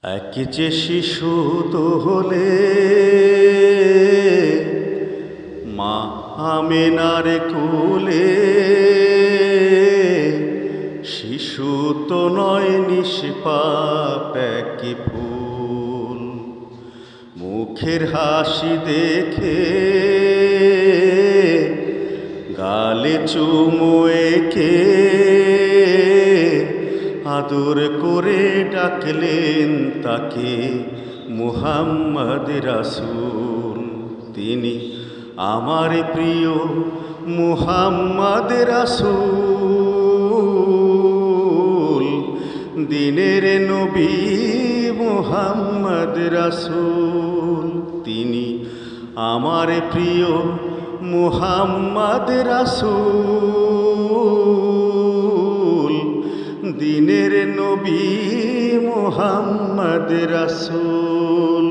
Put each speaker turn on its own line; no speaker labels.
এক যে শিশু তো হলে মা আমেনার কোলে, শিশু তো নয় নিষ্পাপ এক ফুল। মুখের হাসি দেখে গালে চুমু এঁকে আদর করে ডাকলেন তাকে মুহাম্মদ রাসূল। তিনি আমার প্রিয় মুহাম্মদ রাসূল, দিনের নবী মুহাম্মদ রাসূল। তিনি আমার প্রিয় মুহাম্মদ রাসূল, দিনের নবী মুহাম্মদ রাসূল।